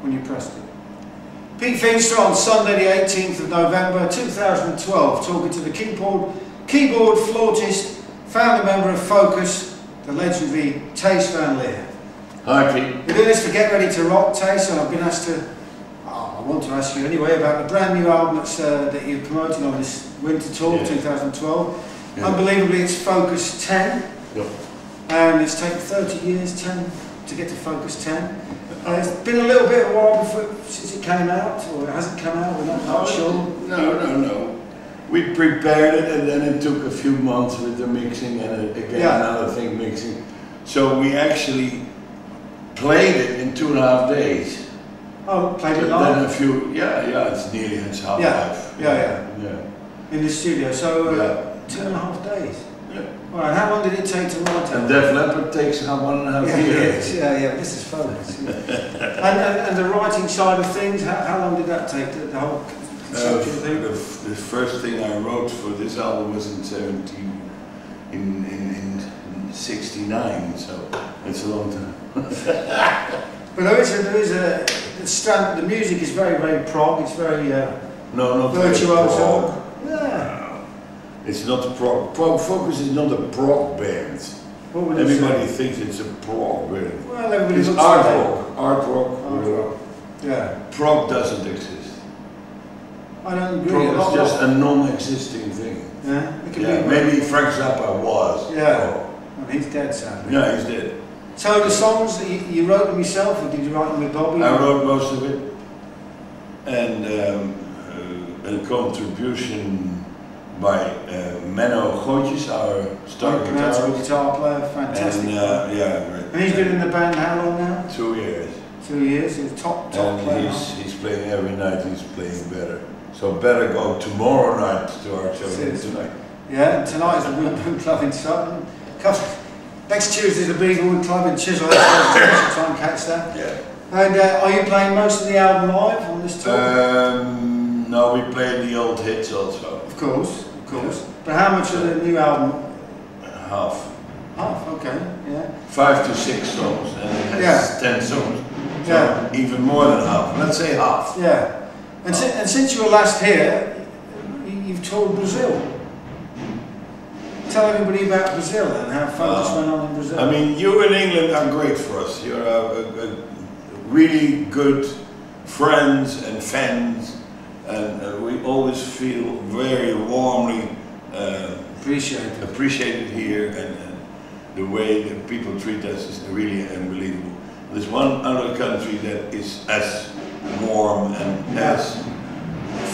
when you pressed it. Pete Finster on Sunday the 18th of November 2012, talking to the keyboard flautist, founder member of Focus, the legendary Tijs Van Leer. Hi Pete. We're doing this for Get Ready to Rock, Thijs, and I've been asked to, I want to ask you anyway about the brand new album that you're promoting on this winter tour, 2012. Yeah. Unbelievably, it's Focus 10. Yep. And it's taken 30 years to get to Focus 10. It's been a little bit of a while since it came out, or it hasn't come out, we're not sure. No. We prepared it and then it took a few months with the mixing and again another thing mixing. So we actually played it in 2.5 days. Oh, played it live? Then a few, it's nearly half live. Yeah. In the studio, so 2.5 days. Yeah. Alright, how long did it take to write it? And Def Leppard takes 1.5 years. Yeah, this is Focus. and the writing side of things, how long did that take, the whole conceptual thing? The first thing I wrote for this album was in 69, so it's a long time. But there is a the music is very, very prog, it's very not virtuoso. Yeah. It's not a prog. Focus is not a prog band. Everybody thinks it's a prog band. Well, everybody it's looks art like rock. Yeah. Prog doesn't exist. I don't agree. Prog is just a non-existing thing. Yeah. Maybe Frank Zappa was. Yeah. Well, he's dead, sadly. Yeah, he's dead. So the songs, you wrote them yourself, or did you write them with Bobby? I wrote most of it, and a contribution by Menno, Gootjes, our star guitar player, fantastic. And he's been in the band how long now? 2 years. 2 years, he's top player. And he's playing every night, he's playing better. So better go tomorrow night to our show than tonight. Yeah, and tonight is the Woodman Club in Sutton. Next Tuesday is the Beaglewood Club in Chisel. Try and catch that. Yeah. And are you playing most of the album live on this tour? No, we play the old hits also. Of course. Yeah. But how much of the new album? Half. Half, okay, yeah. 5 to 6 songs, and it has 10 songs. So even more than half. Let's say half. Yeah. And since you were last here, you've toured Brazil. Tell everybody about Brazil and how Focus went on in Brazil. I mean, you in England are great for us. You're a really good friends and fans, and we always feel very warmly appreciated here, and the way that people treat us is really unbelievable. There's one other country that is as warm and as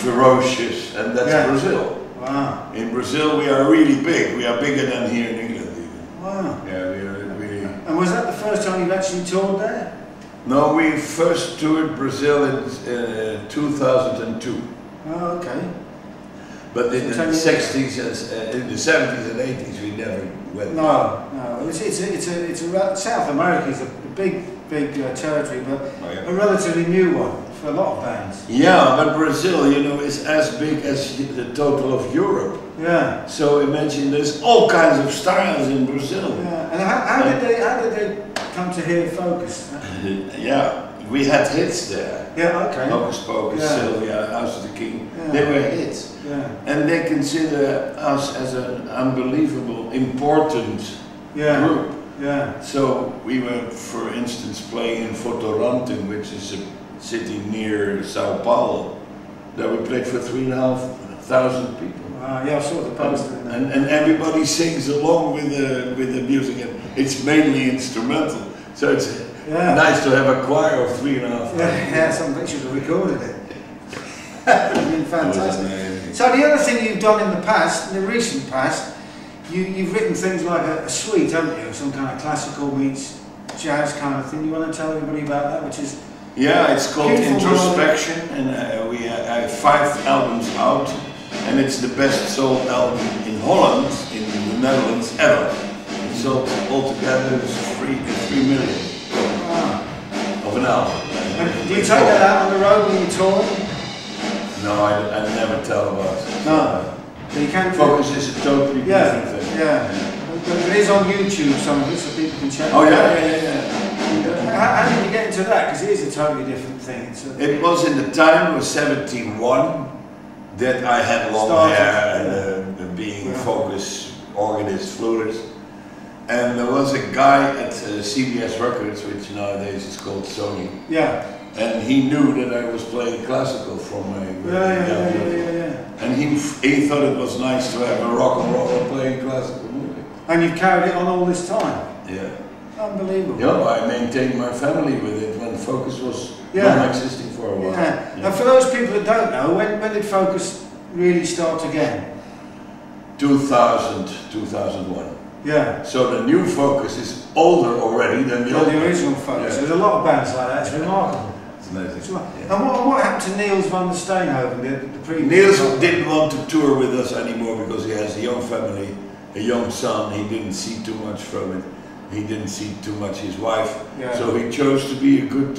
ferocious, and that's Brazil. Wow. In Brazil we are really big. We are bigger than here in England even. Wow. Yeah, we are really... And was that the first time you've actually toured there? No, we first toured Brazil in 2002. Oh, okay. But in the 60s, in the 70s and 80s we never went there. No. South America is a big territory, but a relatively new one for a lot of bands. Yeah, but Brazil, you know, is as big as the total of Europe. Yeah. So imagine there's all kinds of styles in Brazil. Yeah. And how did they come to hear Focus? Yeah, we had hits there. Yeah, okay. Hocus Pocus, Sylvia, House of the King. Yeah. They were hits. Yeah. And they consider us as an unbelievable, important group. Yeah. So we were, for instance, playing in Votorantim, which is a city near Sao Paulo. There we played for 3,500 people. Wow, yeah, I saw the poster. And everybody sings along with the music, and it's mainly instrumental. So it's nice to have a choir of 3,500. Yeah, somebody should have recorded it. It would have been fantastic. So the other thing you've done in the past, in the recent past, you've written things like a suite, haven't you? Some kind of classical meets jazz kind of thing. You want to tell everybody about that, which is... Yeah, it's called Introspection, and we have 5 albums out, and it's the best sold album in Holland, in the Netherlands, ever. It sold altogether 3 million of an album. And do you take that out on the road when you tour? No, I never tell about it. No. So you can't... Focus is a totally different thing. Yeah. But it is on YouTube, some of it, so people can check it out. Yeah. How did you get into that? Because it is a totally different thing. It was in the time of 71 that I had long hair and being focus, organist, flutist. And there was a guy at CBS Records, which nowadays is called Sony. Yeah. And he knew that I was playing classical from my And he thought it was nice to have a rock and roller playing classical music. And you've carried it on all this time? Yeah. Unbelievable. Yeah, I maintained my family with it when Focus was non-existing for a while. Yeah. And for those people that don't know, when did Focus really start again? 2000, 2001. Yeah. So the new Focus is older already than the old. The original Focus. Yeah. There's a lot of bands like that. It's remarkable. It's amazing. And what happened to Niels van der Steenhoven, the previous? Niels didn't want to tour with us anymore because he has a young family, a young son. He didn't see too much from it. He didn't see too much his wife. Yeah. So he chose to be a good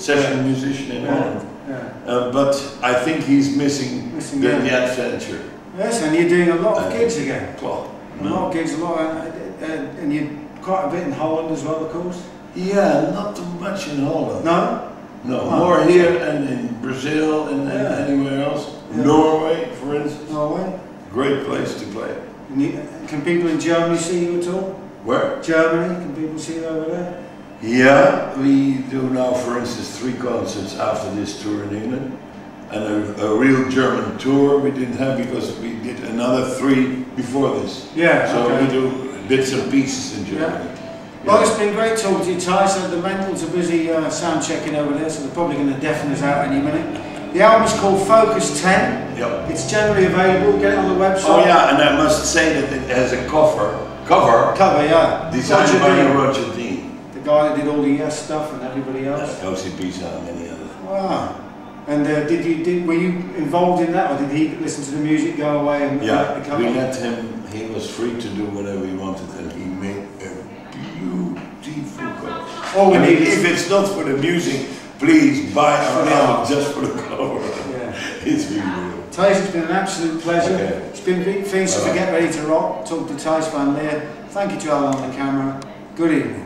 session musician in Holland. Yeah. But I think he's missing the adventure. Yes, and you're doing a lot of gigs again. Well, a lot of gigs, and you're quite a bit in Holland as well, of course. Yeah, not too much in Holland. No? No, more here and in Brazil and anywhere else. Yeah. Norway, for instance. Norway? Great place to play. Can people in Germany see you at all? Where? Germany, can people see you over there? Yeah, we do now, for instance, 3 concerts after this tour in England. And a real German tour we didn't have because we did another 3 before this. Yeah. So we do bits and pieces in Germany. Yeah. Well, it's been great talking to you, Thijs. The Mendels are busy sound checking over there, so they're probably going to deafen us out any minute. The album is called Focus 10. Yep. It's generally available. Get it on the website. Oh yeah, and I must say that it has a cover, yeah. Designed by Roger Dean. The guy that did all the Yes stuff and everybody else. OCP's and many others. Wow. And were you involved in that, or did he listen to the music, go away and we let him, he was free to do whatever he wanted, and he made a beautiful cover. Oh, if it's not for the music, please buy our album just for the cover. Yeah. It's really good. Thijs, it's been an absolute pleasure. Okay. It's been Feast for Get Ready to Rock. Talk to Tijs Van Leer. Thank you to Alan on the camera. Good evening.